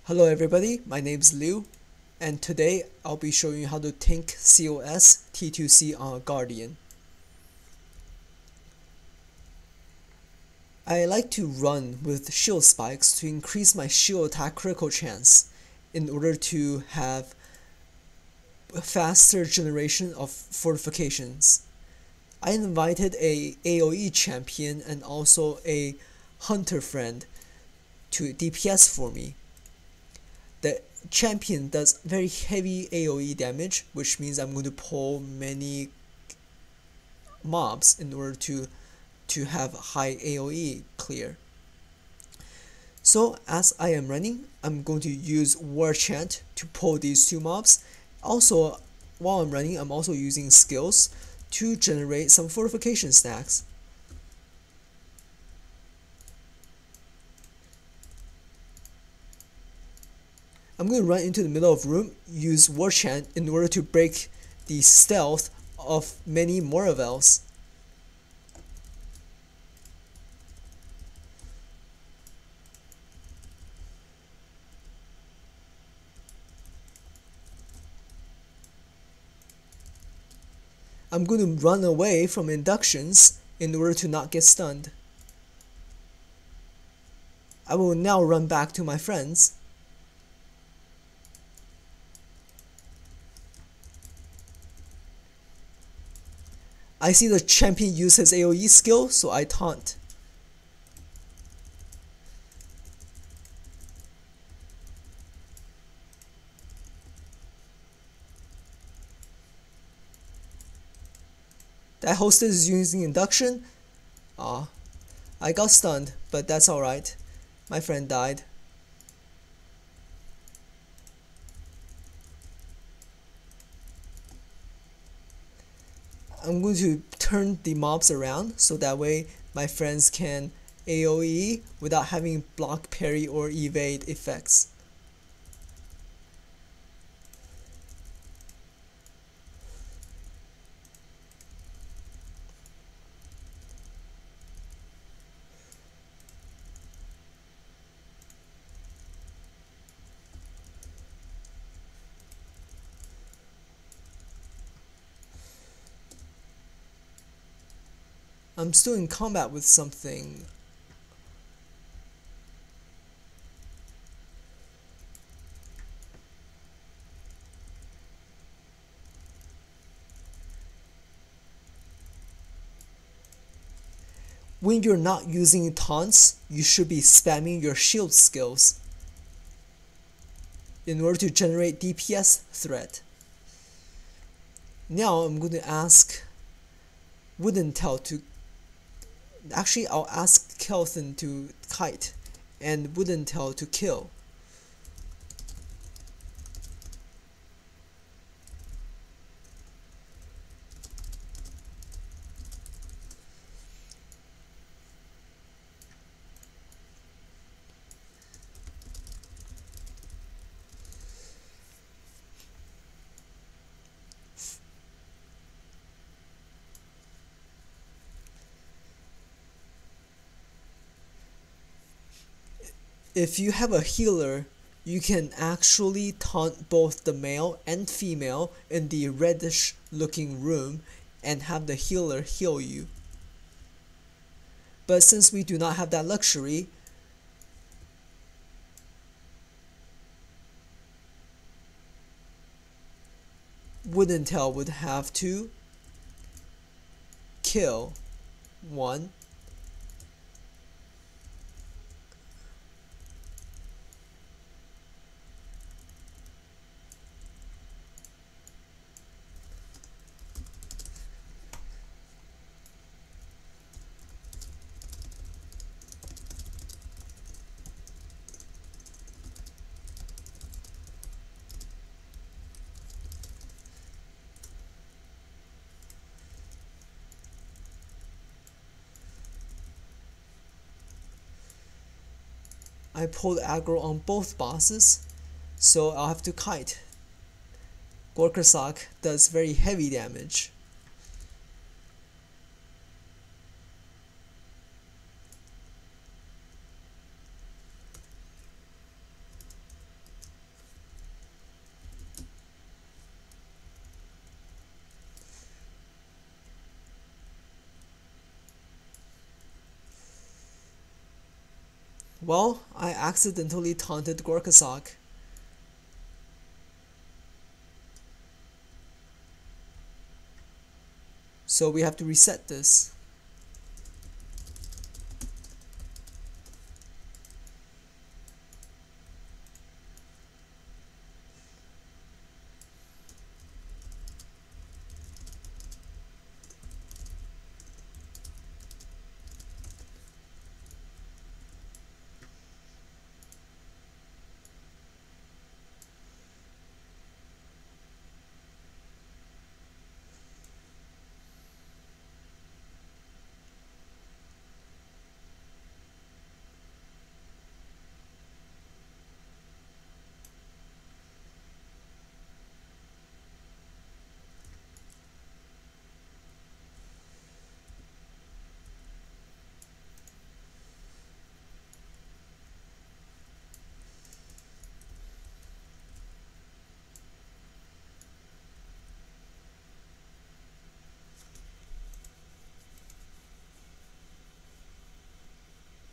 Hello everybody, my name is Liu, and today I'll be showing you how to tank COS T2C on a Guardian. I like to run with shield spikes to increase my shield attack critical chance in order to have a faster generation of fortifications. I invited a AoE champion and also a hunter friend to DPS for me. The champion does very heavy AoE damage, which means I'm going to pull many mobs in order to have high AoE clear. So as I am running, I'm going to use War Chant to pull these two mobs. Also, while I'm running, I'm also using skills to generate some fortification stacks. I'm going to run into the middle of the room, use War Chant in order to break the stealth of many Moravels. I'm going to run away from inductions in order to not get stunned. I will now run back to my friends. I see the champion use his AoE skill, so I taunt. That hostess is using induction. I got stunned, but that's alright. My friend died. I'm going to turn the mobs around so that way my friends can AoE without having block, parry, or evade effects. I'm still in combat with something. When you're not using taunts, you should be spamming your shield skills in order to generate DPS threat. Now I'm going to ask Woodentel to... Actually, I'll ask Kelthin to kite and Woodentel to kill. If you have a healer, you can actually taunt both the male and female in the reddish looking room and have the healer heal you. But since we do not have that luxury, Woodentel would have to kill one. I pulled aggro on both bosses, so I'll have to kite. Gorkrasok does very heavy damage. Well, I accidentally taunted Gorkasok. So we have to reset this.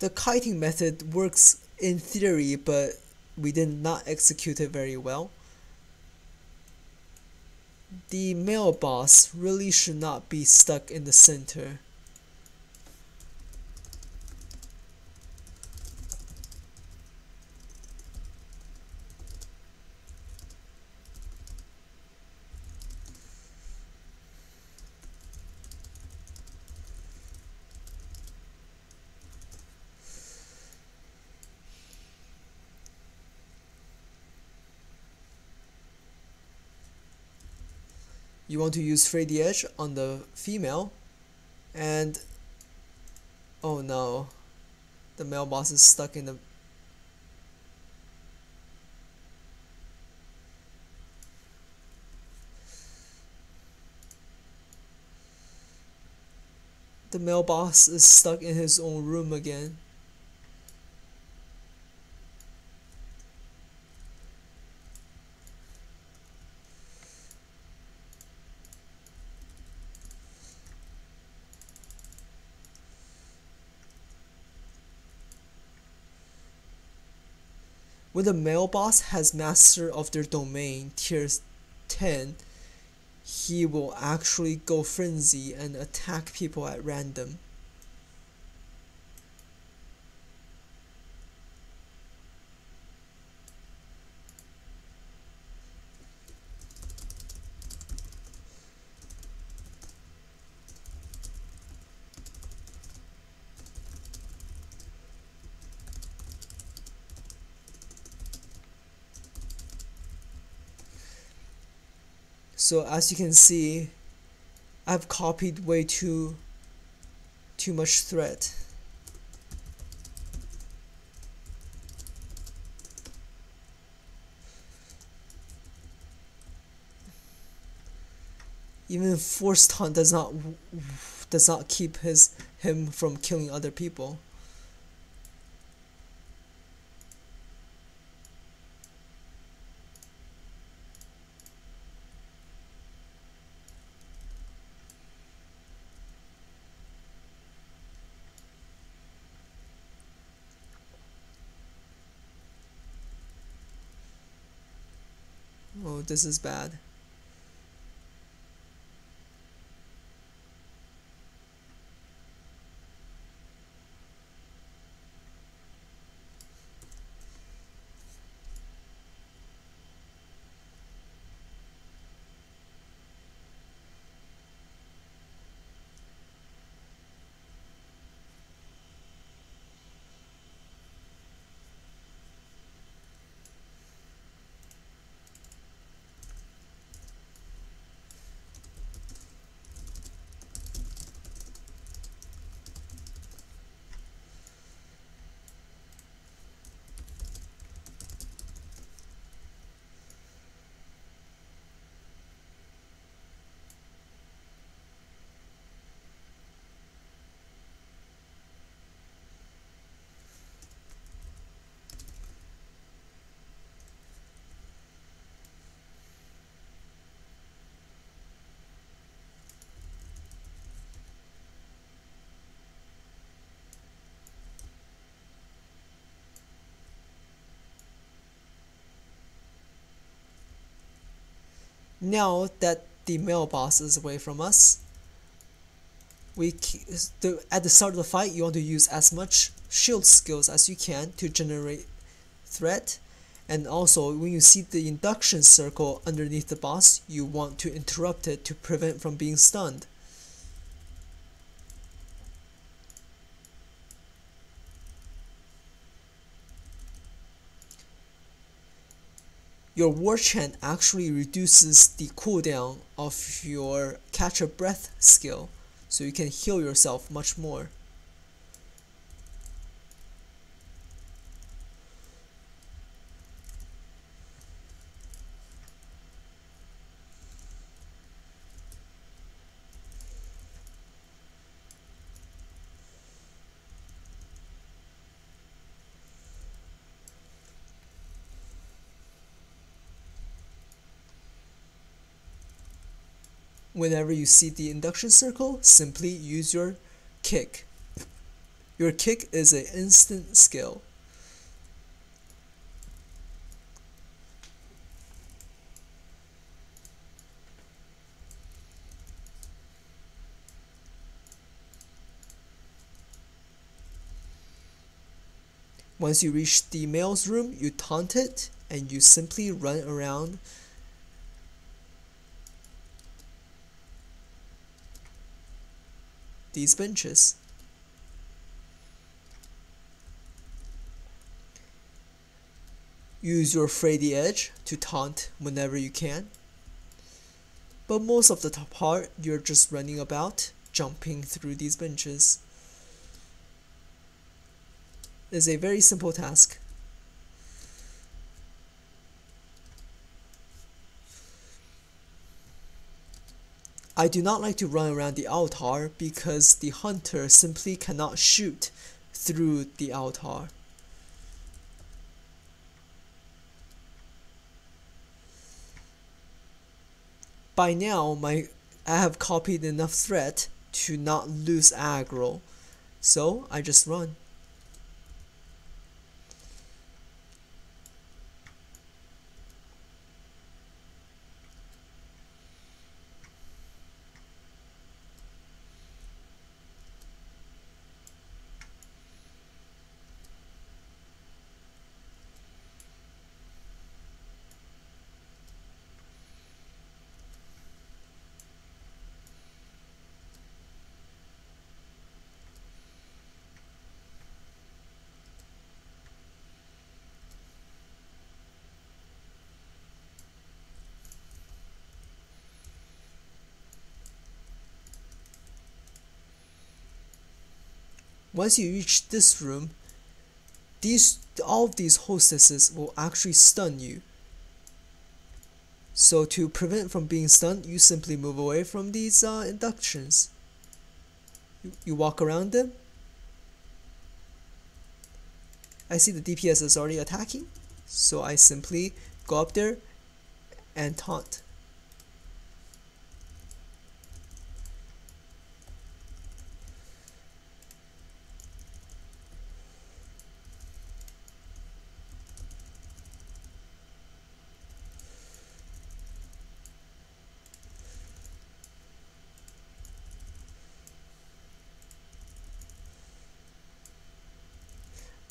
The kiting method works in theory, but we did not execute it very well. The male boss really should not be stuck in the center. You want to use Fray the Edge on the female, and oh no, the male boss is stuck in the male boss is stuck in his own room again. When the male boss has master of their domain tier 10, he will actually go frenzy and attack people at random. So as you can see, I've copied way too much threat. Even force taunt does not keep him from killing other people. Oh, this is bad. Now that the male boss is away from us, at the start of the fight, you want to use as much shield skills as you can to generate threat, and also when you see the induction circle underneath the boss, you want to interrupt it to prevent from being stunned. Your war chant actually reduces the cooldown of your catch a breath skill, so you can heal yourself much more. Whenever you see the induction circle, simply use your kick. Your kick is an instant skill. Once you reach the male's room, you taunt it and you simply run around these benches. Use your Fray the Edge to taunt whenever you can, but most of the part you're just running about, jumping through these benches. It's a very simple task. I do not like to run around the altar because the hunter simply cannot shoot through the altar. By now, I have copied enough threat to not lose aggro, so I just run. Once you reach this room, all of these hostesses will actually stun you. So to prevent from being stunned, you simply move away from these inductions. You walk around them. I see the DPS is already attacking, so I simply go up there and taunt.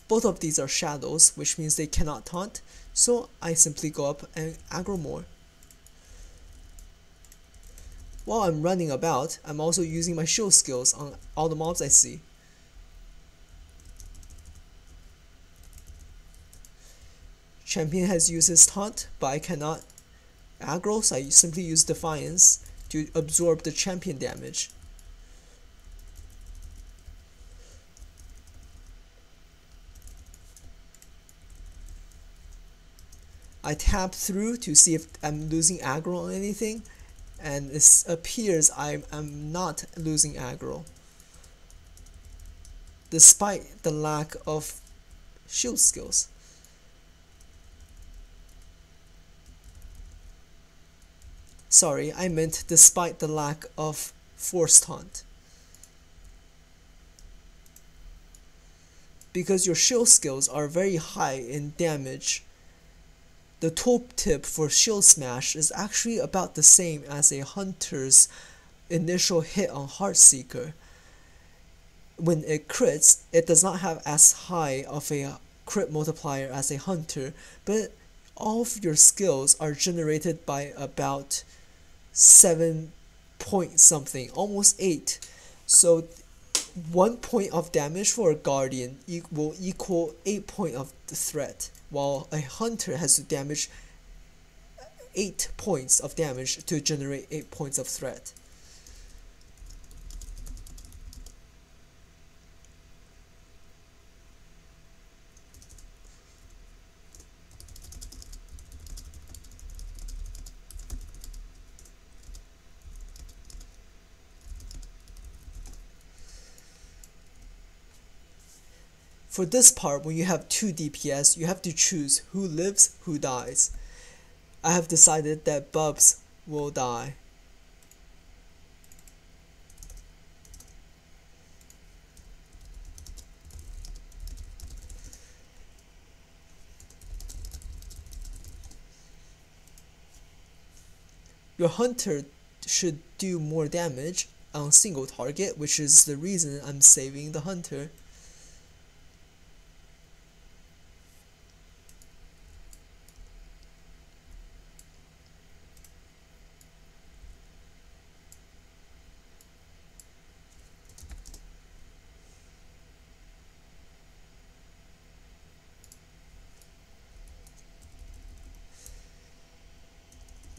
Both of these are shadows, which means they cannot taunt, so I simply go up and aggro more. While I'm running about, I'm also using my shield skills on all the mobs I see. Champion has used his taunt, but I cannot aggro, so I simply use Defiance to absorb the champion damage. I tap through to see if I'm losing aggro on anything, and it appears I'm not losing aggro, despite the lack of shield skills. Sorry, I meant despite the lack of force taunt. Because your shield skills are very high in damage, the tooltip for Shield Smash is actually about the same as a hunter's initial hit on Heartseeker. When it crits, it does not have as high of a crit multiplier as a hunter, but all of your skills are generated by about 7 point something, almost 8. So 1 point of damage for a guardian will equal 8 point of the threat, while a hunter has to damage 8 points of damage to generate 8 points of threat. For this part, when you have 2 DPS, you have to choose who lives, who dies. I have decided that Bubs will die. Your hunter should do more damage on single target, which is the reason I'm saving the hunter.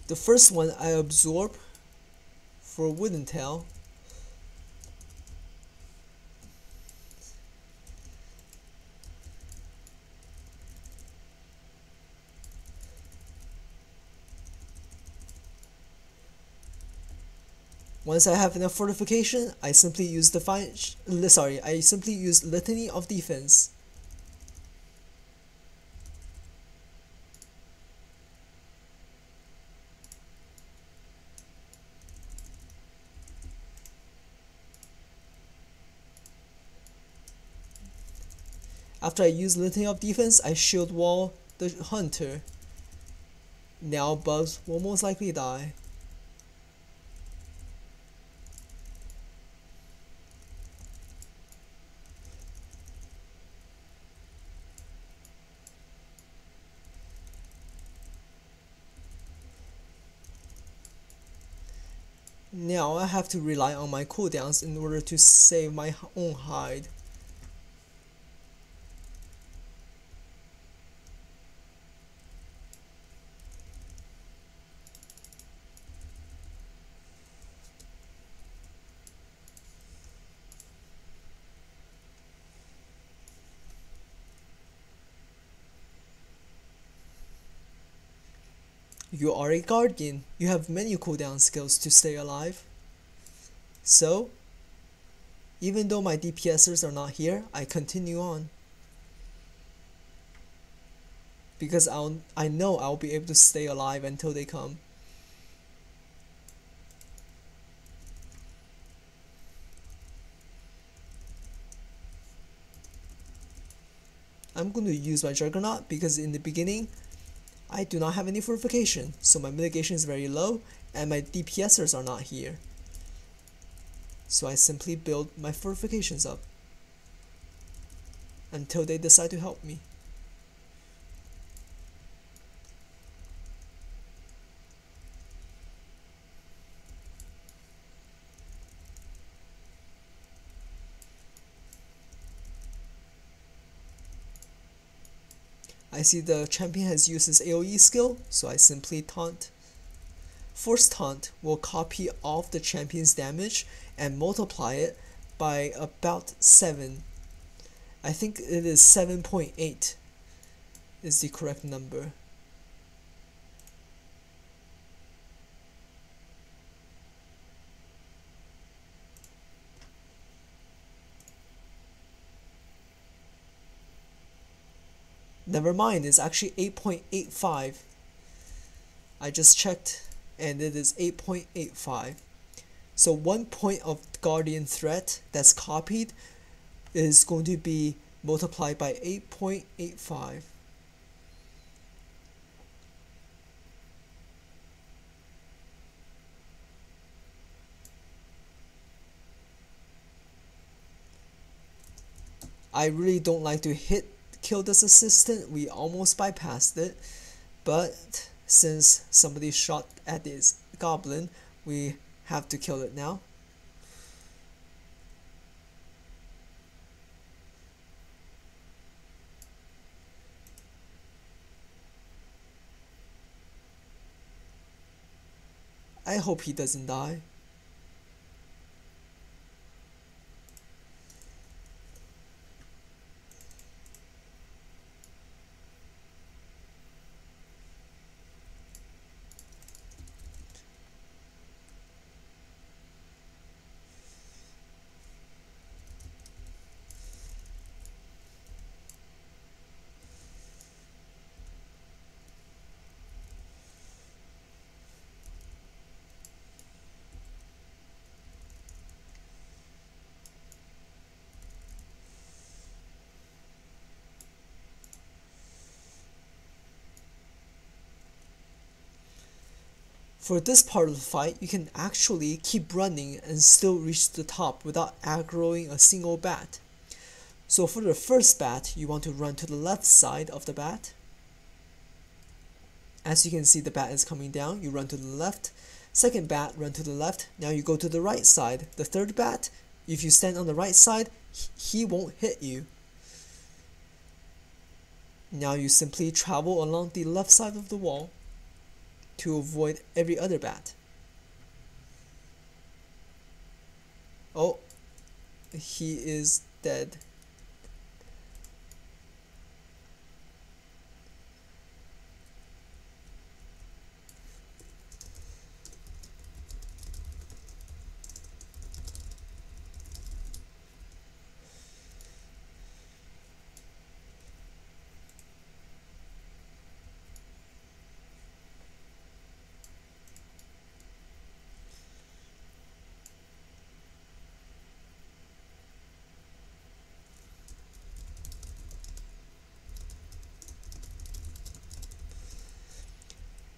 The first one I absorb for Wooden Tail. Once I have enough fortification, I simply use I simply use Litany of Defense. After I use Litany of Defense, I shield wall the hunter. Now Bubs will most likely die. Now I have to rely on my cooldowns in order to save my own hide. You are a guardian. You have many cooldown skills to stay alive. So, even though my DPSers are not here, I continue on. Because I know I'll be able to stay alive until they come. I'm going to use my Juggernaut because in the beginning, I do not have any fortification, so my mitigation is very low and my DPSers are not here. So I simply build my fortifications up until they decide to help me. I see the champion has used his AoE skill, so I simply taunt. Force Taunt will copy off the champion's damage and multiply it by about 7. I think it is 7.8 is the correct number. Never mind, it's actually 8.85. I just checked and it is 8.85. So 1 point of Guardian threat that's copied is going to be multiplied by 8.85. I really don't like to kill this assistant. We almost bypassed it, but since somebody shot at this goblin, we have to kill it now. I hope he doesn't die. For this part of the fight, you can actually keep running and still reach the top without aggroing a single bat. So for the first bat, you want to run to the left side of the bat. As you can see, the bat is coming down, you run to the left. Second bat, run to the left. Now you go to the right side. The third bat, if you stand on the right side, he won't hit you. Now you simply travel along the left side of the wall to avoid every other bat. Oh, he is dead.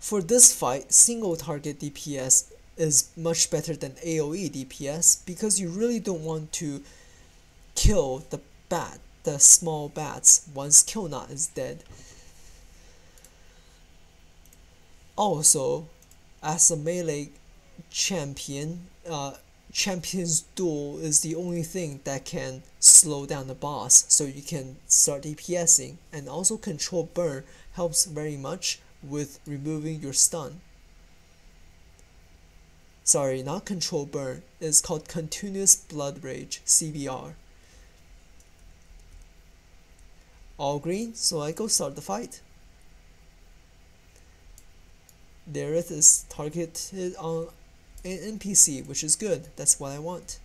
For this fight, single target DPS is much better than AoE DPS because you really don't want to kill the small bats once Kill Not is dead. Also, as a melee champion, Champion's Duel is the only thing that can slow down the boss, so you can start DPSing, and also Control Burn helps very much with removing your stun. Sorry, not Control Burn, it's called Continuous Blood Rage, CBR. All green, so I go start the fight. Dareth is targeted on an NPC, which is good, that's what I want.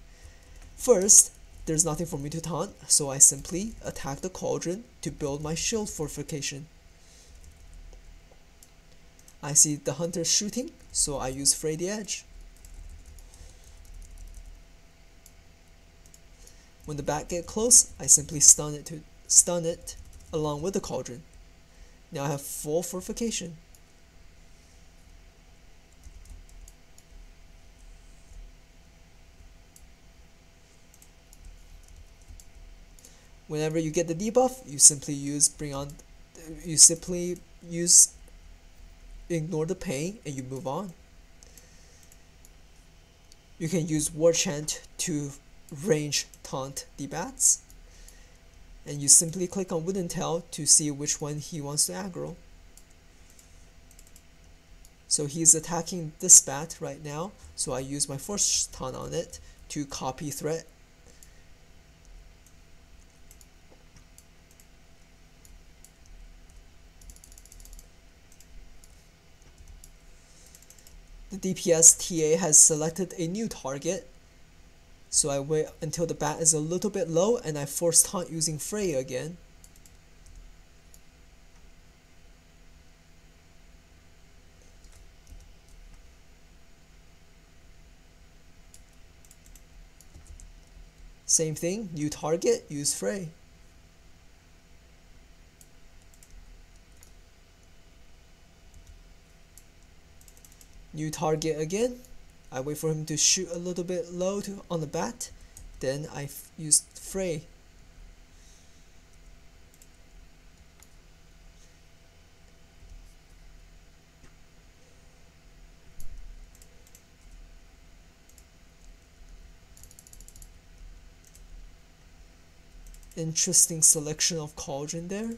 First, there's nothing for me to taunt, so I simply attack the cauldron to build my shield fortification. I see the hunter shooting, so I use Fray the Edge. When the bat gets close, I simply stun it along with the cauldron. Now I have full fortification. Whenever you get the debuff, you simply ignore the pain and you move on. You can use War Chant to range taunt the bats, and you simply click on Wooden Tail to see which one he wants to aggro. So he's attacking this bat right now, so I use my Force Taunt on it to copy threat. The DPS TA has selected a new target, so I wait until the bat is a little bit low and I force taunt using Fray again. Same thing, new target, use Fray. New target again. I wait for him to shoot a little bit low on the bat, then I use Fray. interesting selection of cauldron there.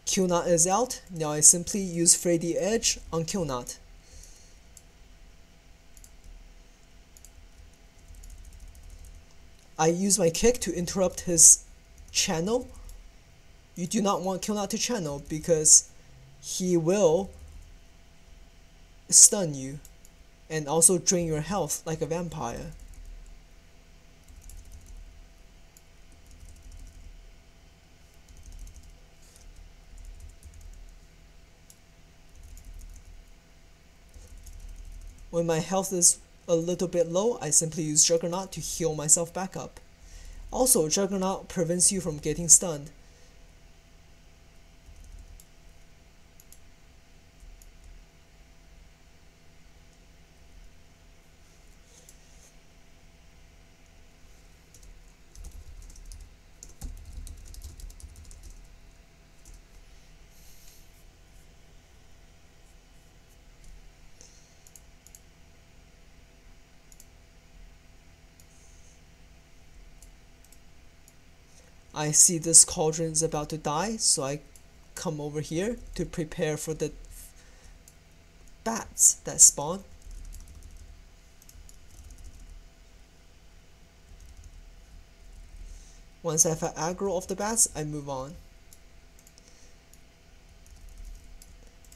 Qnot is out. Now I simply use Fray the Edge on Qnot. I use my kick to interrupt his channel. You do not want Qnot to channel because he will stun you and also drain your health like a vampire. When my health is a little bit low, I simply use Juggernaut to heal myself back up. Also, Juggernaut prevents you from getting stunned. I see this cauldron is about to die, so I come over here to prepare for the bats that spawn. Once I have an aggro of the bats, I move on.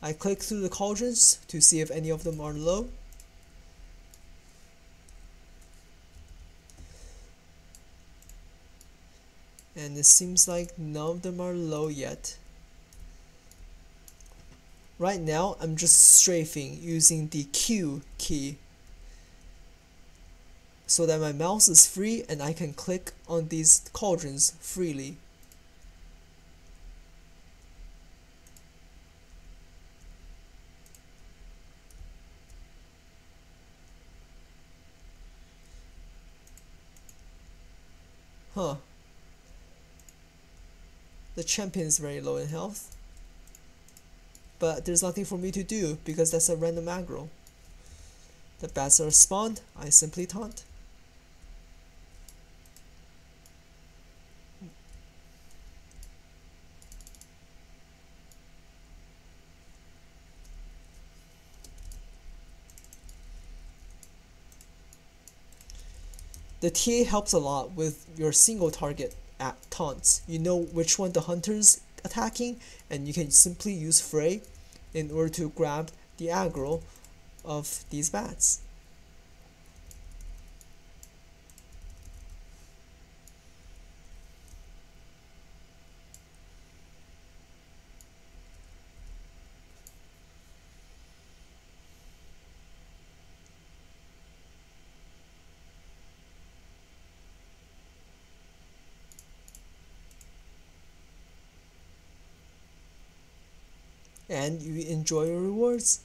I click through the cauldrons to see if any of them are low. And it seems like none of them are low yet. Right now, I'm just strafing using the Q key so that my mouse is free and I can click on these cauldrons freely. Huh. The champion is very low in health. But there's nothing for me to do because that's a random aggro. The bats are spawned, I simply taunt. The TA helps a lot with your single target at taunts. You know which one the hunter's attacking, and you can simply use Fray in order to grab the aggro of these bats. And you enjoy your rewards.